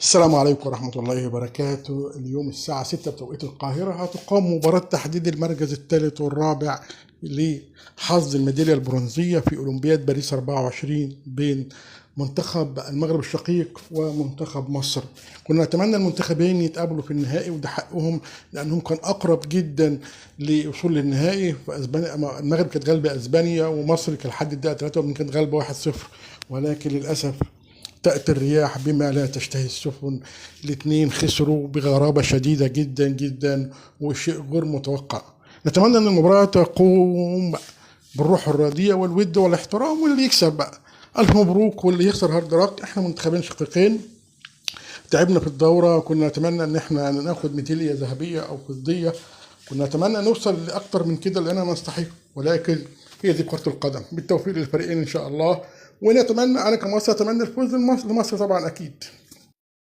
السلام عليكم ورحمة الله وبركاته. اليوم الساعة 6 بتوقيت القاهرة هتقام مباراة تحديد المركز الثالث والرابع لحصد الميدالية البرونزية في أولمبياد باريس 24 بين منتخب المغرب الشقيق ومنتخب مصر. كنا نتمنى المنتخبين يتقابلوا في النهائي وده حقهم لأنهم كان أقرب جدا لوصول للنهائي. فأسبانيا المغرب كانت غالبة أسبانيا ومصر كان لحد الدقيقة 3 كانت غالبة 1-0، ولكن للأسف تأتي الرياح بما لا تشتهي السفن. الاثنين خسروا بغرابة شديدة جدا جدا وشيء غير متوقع. نتمنى أن المباراة تقوم بالروح الرياضية والود والاحترام، واللي يكسب بقى ألف مبروك واللي يخسر هارد لك. احنا منتخبين شقيقين تعبنا في الدورة، كنا نتمنى ان احنا ناخد ميدالية ذهبية او فضية، كنا نتمنى نوصل لاكتر من كده لاننا نستحق، ولكن هي دي كرة القدم. بالتوفيق للفريقين ان شاء الله، ونتمنى انا كمصر اتمنى الفوز لمصر طبعا اكيد.